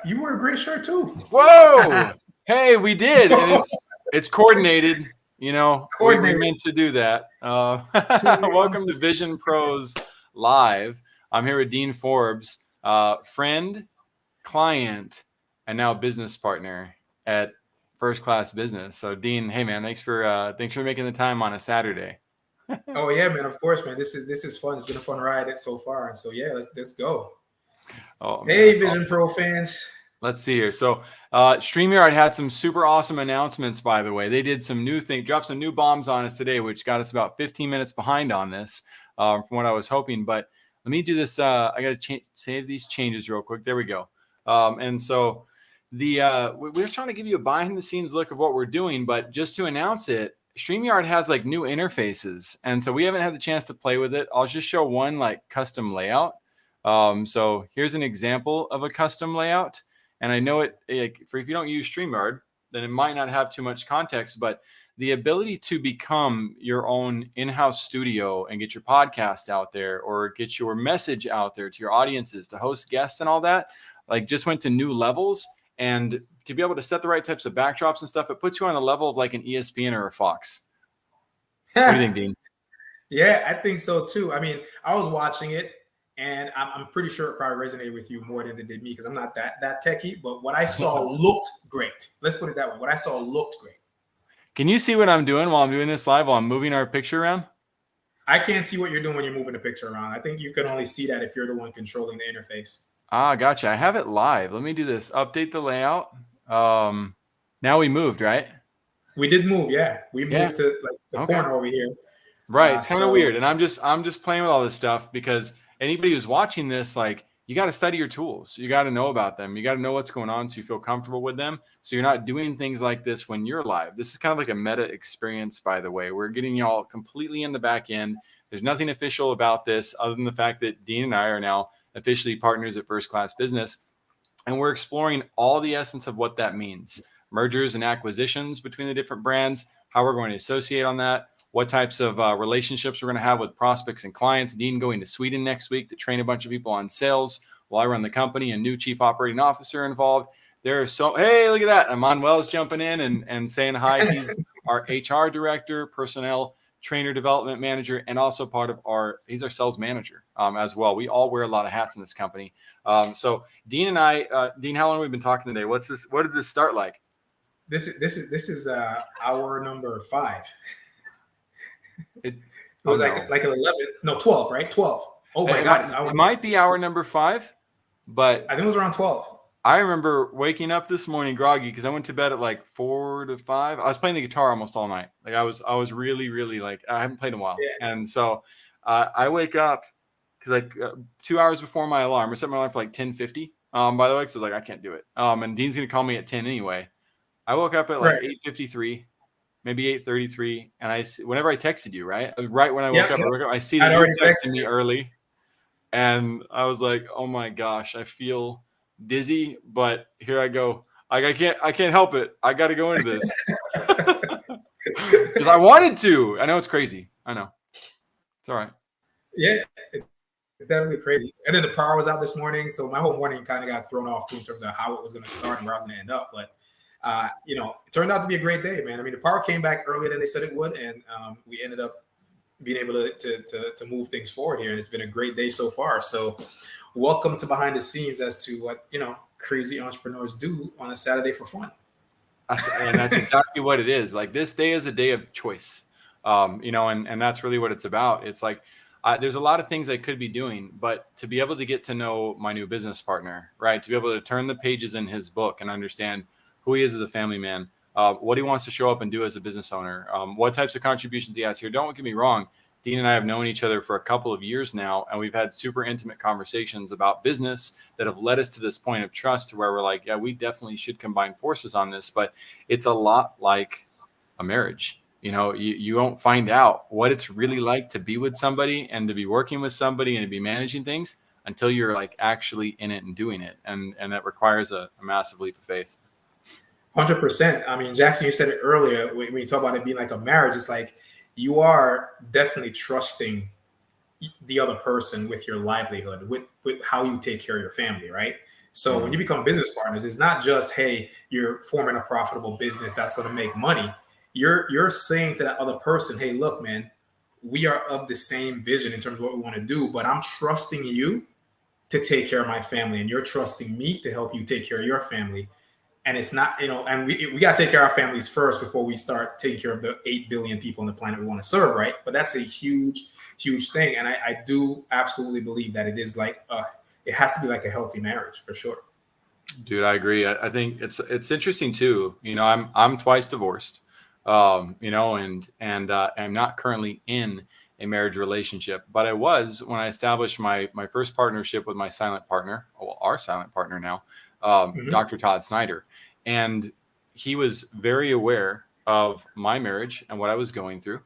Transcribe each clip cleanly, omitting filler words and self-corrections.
You wear a gray shirt too. Whoa! Hey, we did, and it's coordinated. You know, we meant to do that. Welcome to Vision Pros Live. I'm here with Dean Forbes, friend, client, and now business partner at First Class Business. So, Dean, hey man, thanks for making the time on a Saturday. Oh yeah, man. Of course, man. This is fun. It's been a fun ride so far, and so yeah, let's go. Oh, man, hey, Vision Pro fans. Let's see here. So StreamYard had some super awesome announcements, by the way. They did some new things, dropped some new bombs on us today, which got us about 15 minutes behind on this from what I was hoping. But let me do this. I got to save these changes real quick. There we go. And so we're trying to give you a behind the scenes look of what we're doing. But just to announce it, StreamYard has like new interfaces. And so we haven't had the chance to play with it. I'll just show one like custom layout. So here's an example of a custom layout. And I know if you don't use StreamYard, then it might not have too much context, but the ability to become your own in-house studio and get your podcast out there or get your message out there to your audiences, to host guests and all that, like just went to new levels. And to be able to set the right types of backdrops and stuff, it puts you on a level of like an ESPN or a Fox. What do you think, Dean? Yeah, I think so too. I mean, I was watching it. And I'm pretty sure it probably resonated with you more than it did me because I'm not that techie. But what I saw looked great. Let's put it that way. What I saw looked great. Can you see what I'm doing while I'm doing this live, while I'm moving our picture around? I can't see what you're doing when you're moving the picture around. I think you can only see that if you're the one controlling the interface. Ah, gotcha. I have it live. Let me do this. Update the layout. Now we moved, right? We did move, yeah. We moved to like the corner over here. Right. It's kind of weird. And I'm just playing with all this stuff because anybody who's watching this, like, you got to study your tools. You got to know about them. You got to know what's going on so you feel comfortable with them. So you're not doing things like this when you're live. This is kind of like a meta experience, by the way. We're getting y'all completely in the back end. There's nothing official about this other than the fact that Dean and I are now officially partners at First Class Business. And we're exploring all the essence of what that means. Mergers and acquisitions between the different brands, how we're going to associate on that, what types of relationships we're going to have with prospects and clients. Dean going to Sweden next week to train a bunch of people on sales while I run the company, a new chief operating officer involved. Hey, look at that. Manuel's jumping in and saying hi. He's our HR director, personnel trainer development manager, and also he's our sales manager as well. We all wear a lot of hats in this company. So Dean and I, Dean, how long have we been talking today? What did this start like? This is hour number 5. It was like an 11, no 12, right? 12. Oh my God! It might be hour number 5, but I think it was around 12. I remember waking up this morning groggy because I went to bed at like 4 to 5. I was playing the guitar almost all night. Like I was really, really like, I haven't played in a while. Yeah. And so I wake up because like 2 hours before my alarm, I set my alarm for like 10:50. By the way, because I was like, I can't do it. And Dean's gonna call me at 10 anyway. I woke up at like 8:53. Maybe 8:33, and whenever I texted you, right? Right when I woke up, I see that you texted me early, and I was like, "Oh my gosh, I feel dizzy." But here I go. Like I can't help it. I got to go into this because I wanted to. I know it's crazy. I know it's all right. Yeah, it's definitely crazy. And then the power was out this morning, so my whole morning kind of got thrown off too in terms of how it was going to start and where I was going to end up, but. It turned out to be a great day, man. I mean, the power came back earlier than they said it would, and we ended up being able to move things forward here. And it's been a great day so far. So welcome to behind the scenes as to what, crazy entrepreneurs do on a Saturday for fun. And that's exactly what it is. Like this day is a day of choice, and that's really what it's about. It's like, there's a lot of things I could be doing, but to be able to get to know my new business partner, right? To be able to turn the pages in his book and understand who he is as a family man, what he wants to show up and do as a business owner, what types of contributions he has here. Don't get me wrong. Dean and I have known each other for a couple of years now, and we've had super intimate conversations about business that have led us to this point of trust to where we're like, yeah, we definitely should combine forces on this. But it's a lot like a marriage. You won't find out what it's really like to be with somebody and to be working with somebody and to be managing things until you're like actually in it and doing it. And that requires a massive leap of faith. 100%. I mean, Jackson, you said it earlier when you talk about it being like a marriage. It's like you are definitely trusting the other person with your livelihood, with how you take care of your family, right? So when you become business partners, it's not just, hey, you're forming a profitable business that's going to make money. You're saying to that other person, hey, look, man, we are of the same vision in terms of what we want to do, but I'm trusting you to take care of my family, and you're trusting me to help you take care of your family. And it's not, and we got to take care of our families first before we start taking care of the 8 billion people on the planet we want to serve, right? But that's a huge, huge thing. And I do absolutely believe that it is like, it has to be like a healthy marriage for sure. Dude, I agree. I think it's interesting too. I'm twice divorced, and I'm not currently in a marriage relationship, but I was when I established my first partnership with my silent partner, our silent partner now, Dr. Todd Snyder. And he was very aware of my marriage and what I was going through.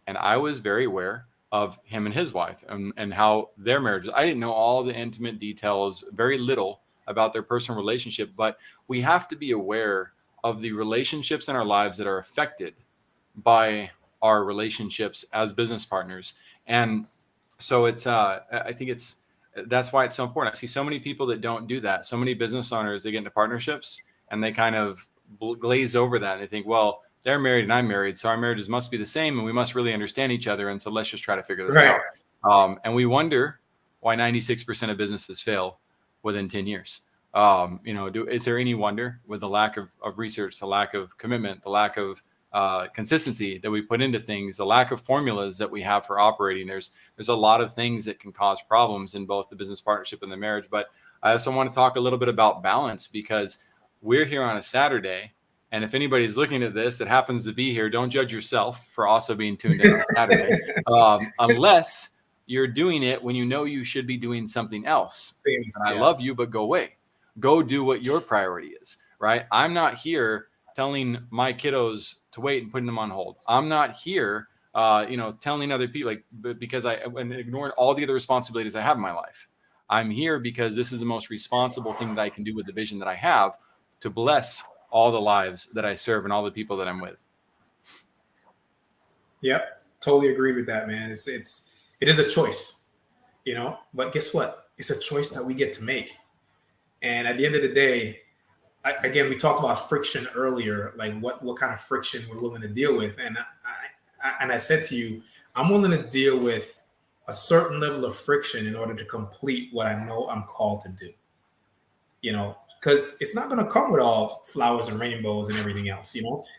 And I was very aware of him and his wife and how their marriage was. I didn't know all the intimate details, very little about their personal relationship, but we have to be aware of the relationships in our lives that are affected by our relationships as business partners. And so I think that's why it's so important. I see so many people that don't do that. So many business owners, they get into partnerships and they kind of glaze over that. And they think, well, they're married and I'm married, so our marriages must be the same and we must really understand each other. And so let's just try to figure this out. And we wonder why 96% of businesses fail within 10 years. Is there any wonder with the lack of research, the lack of commitment, the lack of consistency that we put into things, the lack of formulas that we have for operating? There's a lot of things that can cause problems in both the business partnership and the marriage. But I also want to talk a little bit about balance, because we're here on a Saturday. And if anybody's looking at this that happens to be here, don't judge yourself for also being tuned in on Saturday, unless you're doing it when you know you should be doing something else. And I love you, but go away. Go do what your priority is, right? I'm not here telling my kiddos to wait and putting them on hold. I'm not here, telling other people because I ignored all the other responsibilities I have in my life. I'm here because this is the most responsible thing that I can do with the vision that I have to bless all the lives that I serve and all the people that I'm with. Yep, totally agree with that, man. It is a choice, but guess what? It's a choice that we get to make. And at the end of the day, again, we talked about friction earlier, like what kind of friction we're willing to deal with. And I said to you, I'm willing to deal with a certain level of friction in order to complete what I know I'm called to do. Because it's not going to come with all flowers and rainbows and everything else.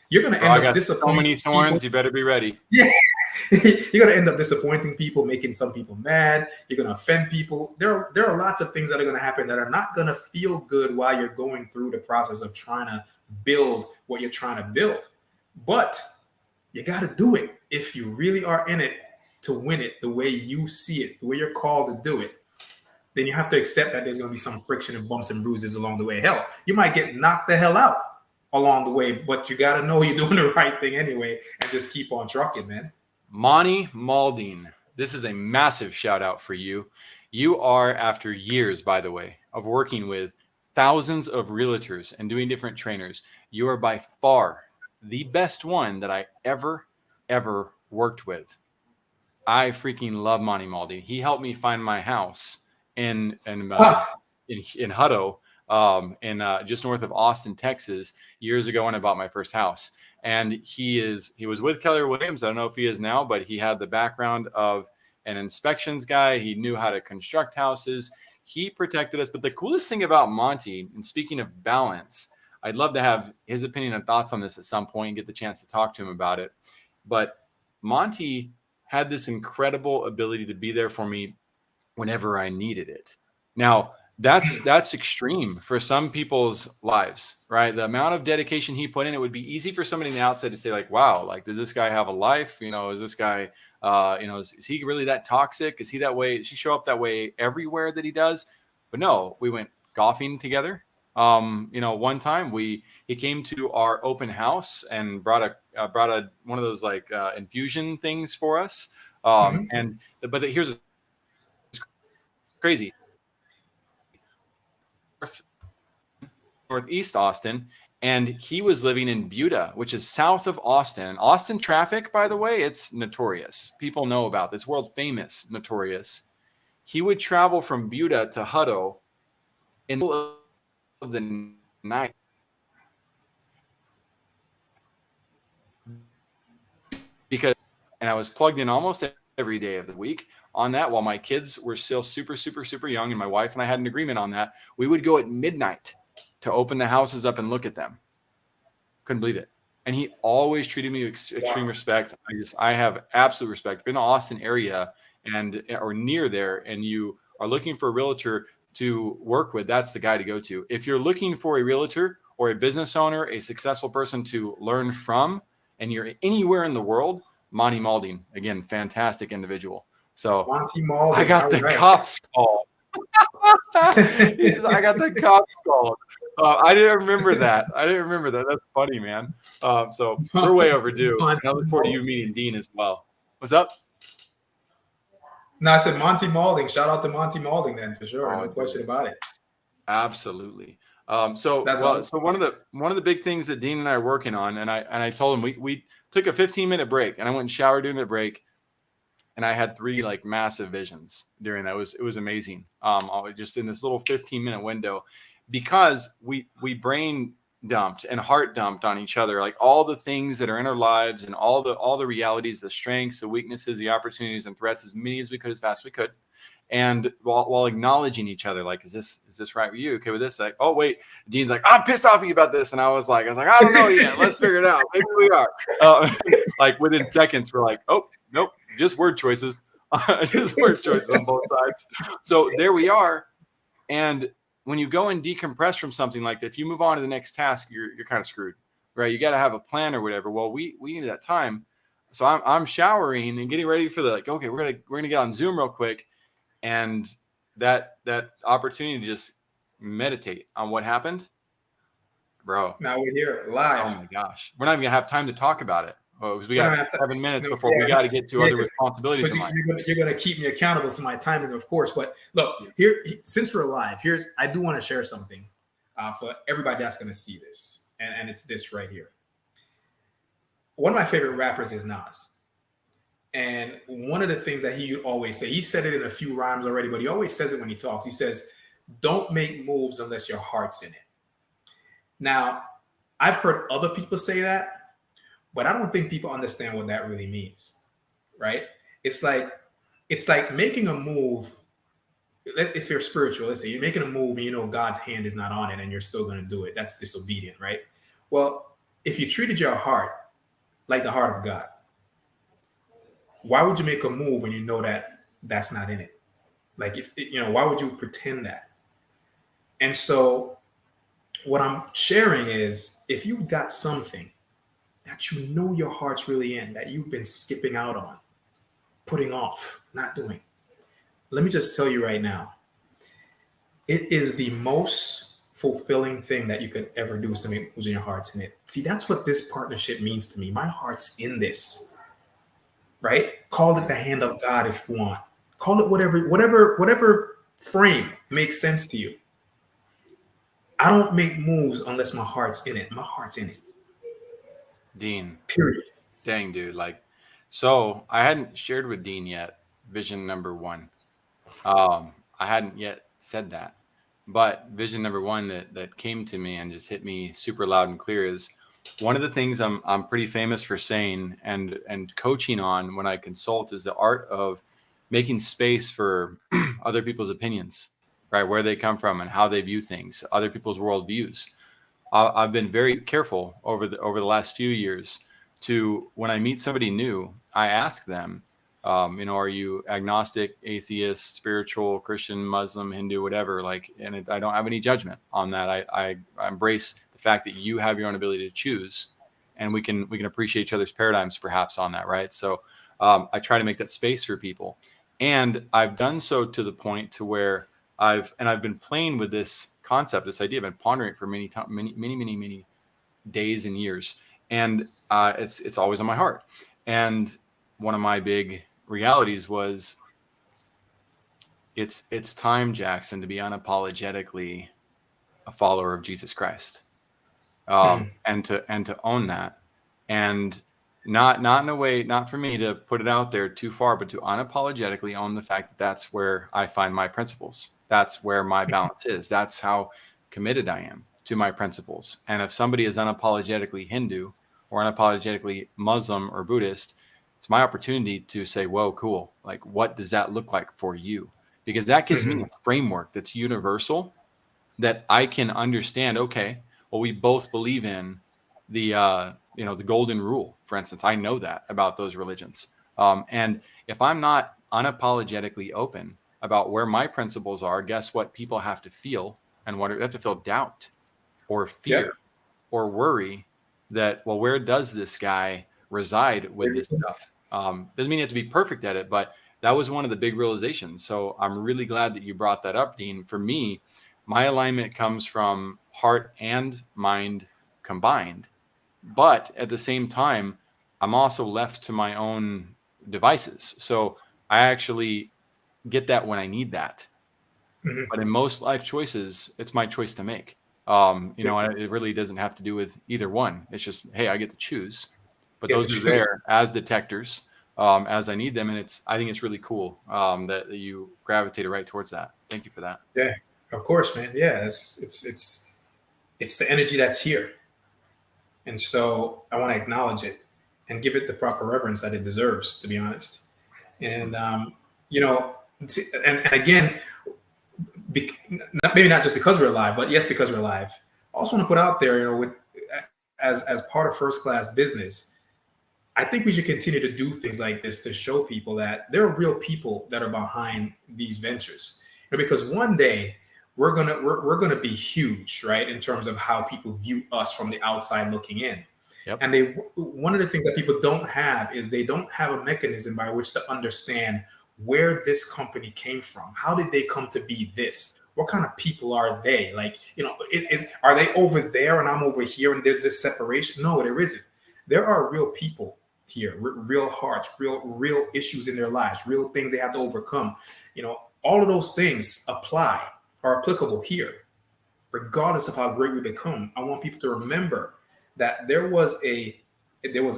You're going to end up disappointing. So many thorns, people. You better be ready. Yeah. You're going to end up disappointing people, making some people mad. You're going to offend people. There are lots of things that are going to happen that are not going to feel good while you're going through the process of trying to build what you're trying to build. But you got to do it if you really are in it to win it the way you see it, the way you're called to do it. Then you have to accept that there's going to be some friction and bumps and bruises along the way. Hell, you might get knocked the hell out along the way, but you got to know you're doing the right thing anyway and just keep on trucking, man. Monty Maldine, this is a massive shout out for you. You are, after years, by the way, of working with thousands of realtors and doing different trainers, you are by far the best one that I ever worked with. I freaking love Monty Maldine. He helped me find my house in Hutto, just north of Austin, Texas, years ago when I bought my first house. And he was with Keller Williams. I don't know if he is now, but he had the background of an inspections guy. He knew how to construct houses. He protected us. But the coolest thing about Monty, and speaking of balance, I'd love to have his opinion and thoughts on this at some point and get the chance to talk to him about it. But Monty had this incredible ability to be there for me whenever I needed it. Now, that's extreme for some people's lives, right? The amount of dedication he put in, it would be easy for somebody on the outside to say like, wow, like, does this guy have a life? Is this guy, is he really that toxic? Is he that way? Does he show up that way everywhere that he does? But no, we went golfing together. One time he came to our open house and brought one of those like infusion things for us. But here's crazy. Northeast Austin, and he was living in Buda, which is south of Austin. And Austin traffic, by the way, it's notorious. People know about this, world famous, notorious. He would travel from Buda to Hutto in the middle of the night, because, and I was plugged in almost every day of the week on that while my kids were still super, super, super young. And my wife and I had an agreement on that. We would go at midnight to open the houses up and look at them. Couldn't believe it. And he always treated me with extreme respect. I have absolute respect. In the Austin area or near there, and you are looking for a realtor to work with, that's the guy to go to. If you're looking for a realtor or a business owner, a successful person to learn from, and you're anywhere in the world, Monty Malding, again, fantastic individual. So Monty Malding, I got the cops called. He says, I got the cops called. I didn't remember that. That's funny, man. So we're way overdue. And I look forward to you meeting Dean as well. What's up? No, I said Monty Malding. Shout out to Monty Malding then, for sure. No question about it. Absolutely. So one of the big things that Dean and I are working on, and I told him we took a 15-minute break, and I went and showered during the break, and I had 3 like massive visions during that. It was amazing. Just in this little 15-minute window, because we brain dumped and heart dumped on each other, like all the things that are in our lives and all the realities, the strengths, the weaknesses, the opportunities and threats, as many as we could, as fast as we could. And while acknowledging each other, like, is this right with you? Okay with this? Like, oh wait, Dean's like, I'm pissed off at you about this. And I was like, I don't know yet. Let's figure it out. Maybe we are. Like within seconds, we're like, oh, nope, just word choices. Just word choices on both sides. So there we are. And when you go and decompress from something like that, if you move on to the next task, you're kind of screwed, right? You got to have a plan or whatever. Well, we needed that time. So I'm showering and getting ready for okay, we're gonna get on Zoom real quick. And that opportunity to just meditate on what happened, bro. Now we're here live. Oh my gosh, we're not even gonna have time to talk about it because we got 7 minutes before we got to get to other responsibilities in life. You're gonna keep me accountable to my timing, of course. But look, here, since we're live, I do want to share something for everybody that's gonna see this, and it's this right here. One of my favorite rappers is Nas. And one of the things that he always say, he said it in a few rhymes already, but he always says it when he talks. He says, don't make moves unless your heart's in it. Now, I've heard other people say that, but I don't think people understand what that really means, right? It's like making a move. If you're spiritual, let's say you're making a move and you know God's hand is not on it and you're still going to do it. That's disobedient, right? Well, if you treated your heart like the heart of God, why would you make a move when you know that that's not in it? Like, why would you pretend that? And so what I'm sharing is, if you've got something that you know your heart's really in, that you've been skipping out on, putting off, not doing, let me just tell you right now, it is the most fulfilling thing that you could ever do, is to make moves in your heart's in it. See, that's what this partnership means to me. My heart's in this. Right? Call it the hand of God if you want. Call it whatever frame makes sense to you. I don't make moves unless my heart's in it. My heart's in it. Dean. Period. Dang, dude. So I hadn't shared with Dean yet vision number 1. I hadn't yet said that. But vision number 1 that came to me and just hit me super loud and clear is, one of the things I'm pretty famous for saying and coaching on when I consult is the art of making space for other people's opinions, right? Where they come from and how they view things, other people's worldviews. I've been very careful over the last few years to, when I meet somebody new, I ask them, are you agnostic, atheist, spiritual, Christian, Muslim, Hindu, whatever? And I don't have any judgment on that. I embrace the fact that you have your own ability to choose, and we can appreciate each other's paradigms perhaps on that, right? So I try to make that space for people, and I've done so to the point to where I've been playing with this concept, this idea. I've been pondering it for many days and years, and it's always on my heart. And one of my big realities was, it's time, Jackson, to be unapologetically a follower of Jesus Christ, and to own that, and not in a way, not for me to put it out there too far, but to unapologetically own the fact that that's where I find my principles. That's where my balance is. That's how committed I am to my principles. And if somebody is unapologetically Hindu or unapologetically Muslim or Buddhist, it's my opportunity to say, whoa, cool. Like, what does that look like for you? Because that gives me a framework that's universal that I can understand. Okay, well, we both believe in the the golden rule, for instance. I know that about those religions. And if I'm not unapologetically open about where my principles are, guess what people have to feel? And what they have to feel doubt or Yep. fear or worry that, well, where does this guy reside with this stuff? Doesn't mean you have to be perfect at it, but that was one of the big realizations. So I'm really glad that you brought that up, Dean. For me, my alignment comes from heart and mind combined. But at the same time, I'm also left to my own devices. So I actually get that when I need that. But in most life choices, it's my choice to make. And it really doesn't have to do with either one. It's just, hey, I get to choose. But Get those to are choose. there as detectors as I need them. And I think it's really cool that you gravitated right towards that. Thank you for that. Yeah, of course, man. Yeah, it's the energy that's here, and so I want to acknowledge it and give it the proper reverence that it deserves. To be honest, and and again, maybe not just because we're alive, but yes, because we're alive. I also want to put out there, with as part of first class business, I think we should continue to do things like this to show people that there are real people that are behind these ventures. Because one day we're gonna be huge, right, in terms of how people view us from the outside looking in. Yep. And one of the things that people don't have is they don't have a mechanism by which to understand where this company came from. How did they come to be this? What kind of people are they? Like, are they over there and I'm over here and there's this separation? No, there isn't. There are real people here, real hearts, real issues in their lives, real things they have to overcome. All of those things are applicable here, regardless of how great we become. I want people to remember that there was a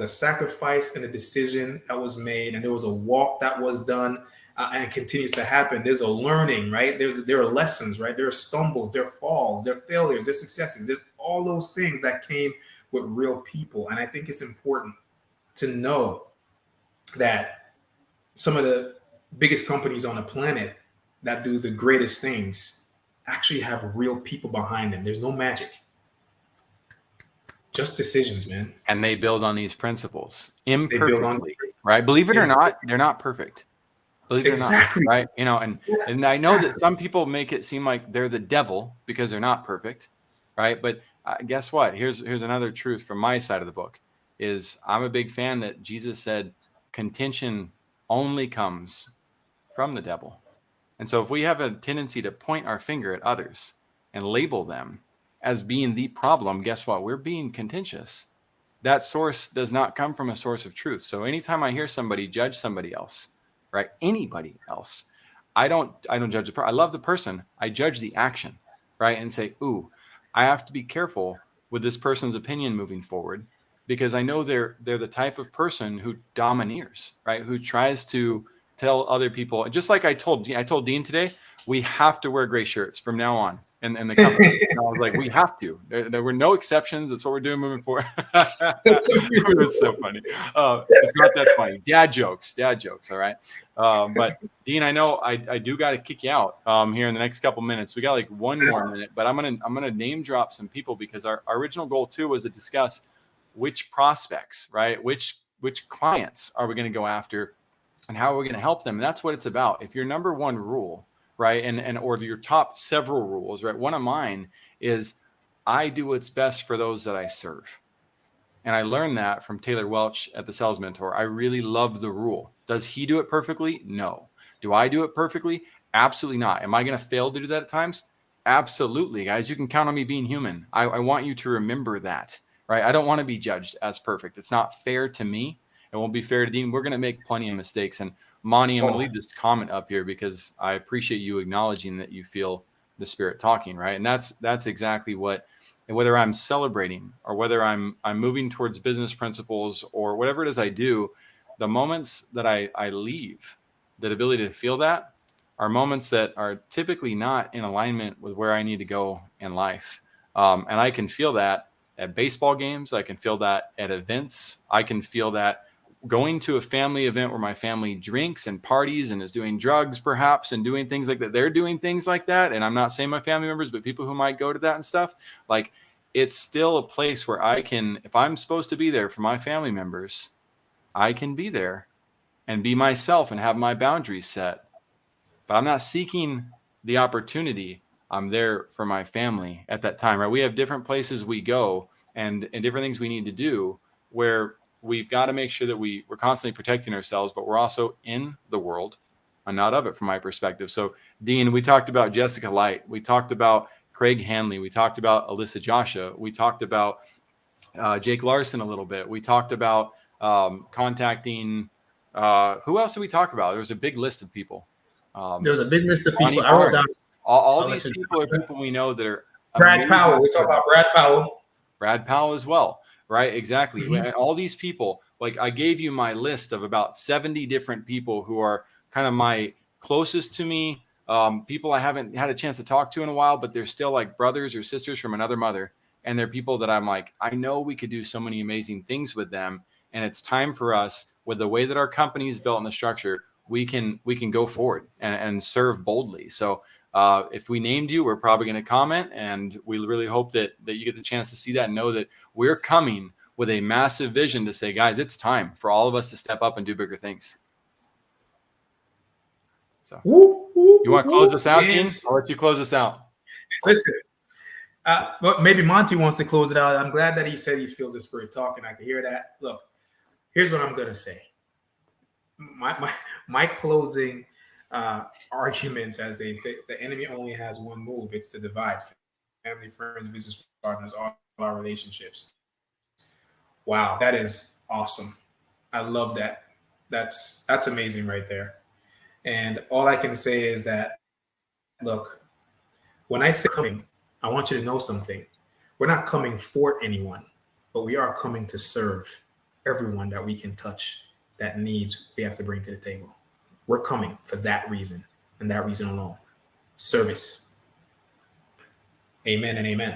sacrifice and a decision that was made, and there was a walk that was done, and continues to happen. There's a learning, right? There are lessons, right? There are stumbles, there are falls, there are failures, there are successes. There's all those things that came with real people, and I think it's important to know that some of the biggest companies on the planet that do the greatest things actually have real people behind them. There's no magic. Just decisions, man. And they build on these principles They build on imperfectly, right? Believe it or not, they're not perfect. Believe it exactly. or not, right? And I know that some people make it seem like they're the devil because they're not perfect, right? But guess what? Here's another truth from my side of the book is I'm a big fan that Jesus said contention only comes from the devil. And so if we have a tendency to point our finger at others and label them as being the problem, guess what? We're being contentious. That source does not come from a source of truth. So anytime I hear somebody judge somebody else, right? Anybody else, I don't judge the person. I love the person. I judge the action, right? And say, ooh, I have to be careful with this person's opinion moving forward because I know they're the type of person who domineers, right? Who tries to tell other people, just like I told Dean today, we have to wear gray shirts from now on. And the company, I was like, we have to. There were no exceptions. That's what we're doing moving forward. It was so funny. It's not that funny. Dad jokes. All right. But Dean, I know I do got to kick you out here in the next couple minutes. We got like one more minute, but I'm gonna name drop some people because our original goal too was to discuss which prospects, right? Which clients are we going to go after, and how are we going to help them? And that's what it's about. If your number one rule, right, and or your top several rules, right? One of mine is I do what's best for those that I serve. And I learned that from Taylor Welch at the Sales Mentor. I really love the rule. Does he do it perfectly? No. Do I do it perfectly? Absolutely not. Am I going to fail to do that at times? Absolutely, guys. You can count on me being human. I want you to remember that, right? I don't want to be judged as perfect. It's not fair to me. It won't be fair to Dean. We're going to make plenty of mistakes. And Monty, I'm going to leave this comment up here because I appreciate you acknowledging that you feel the Spirit talking, right? And that's exactly what, and whether I'm celebrating or whether I'm moving towards business principles or whatever it is I do, the moments that I leave that ability to feel that, are moments that are typically not in alignment with where I need to go in life. And I can feel that at baseball games. I can feel that at events. I can feel that going to a family event where my family drinks and parties and is doing drugs perhaps and doing things like that. They're doing things like that. And I'm not saying my family members, but people who might go to that and stuff, like it's still a place where I can, if I'm supposed to be there for my family members, I can be there and be myself and have my boundaries set. But I'm not seeking the opportunity. I'm there for my family at that time, right? We have different places we go and different things we need to do where we've got to make sure that we're constantly protecting ourselves, but we're also in the world and not of it from my perspective. So Dean, we talked about Jessica Light. We talked about Craig Hanley. We talked about Alyssa Joshua. We talked about Jake Larson a little bit. We talked about contacting, who else did we talk about? There was a big list of people. There was a big list of Ronnie people. I wrote down Barnes. All these people are people we know that are Brad amazing. Powell. We talked about Brad Powell. Brad Powell as well, right? Exactly. Mhm. All these people, like I gave you my list of about 70 different people who are kind of my closest to me, people I haven't had a chance to talk to in a while, but they're still like brothers or sisters from another mother. And they're people that I'm like, I know we could do so many amazing things with them. And it's time for us, with the way that our company is built and the structure, we can go forward and serve boldly. So if we named you, we're probably going to comment, and we really hope that you get the chance to see that and know that we're coming with a massive vision to say, guys, it's time for all of us to step up and do bigger things. So you want to close us out, Dean? I'll let you close us out. Listen, well, maybe Monty wants to close it out. I'm glad that he said he feels the spirit talking. I can hear that. Look, here's what I'm going to say. My closing arguments, as they say, the enemy only has one move. It's to divide family, friends, business partners, all our relationships. Wow, that is awesome. I love that. That's amazing right there. And all I can say is that, look, when I say coming, I want you to know something. We're not coming for anyone, but we are coming to serve everyone that we can touch, that needs we have to bring to the table. We're coming for that reason and that reason alone. Service. Amen and amen.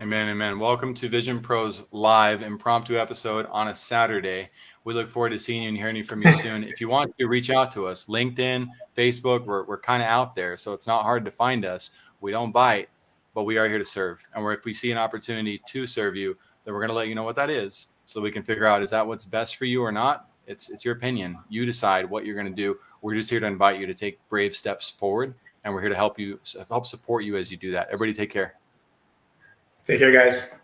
Amen, amen. Welcome to Vision Pro's live impromptu episode on a Saturday. We look forward to seeing you and hearing from you soon. If you want to reach out to us, LinkedIn, Facebook, we're kind of out there, so it's not hard to find us. We don't bite, but we are here to serve. And if we see an opportunity to serve you, then we're going to let you know what that is, so we can figure out, is that what's best for you or not? It's your opinion. You decide what you're going to do. We're just here to invite you to take brave steps forward, and we're here to help support you as you do that. Everybody take care. Take care, guys.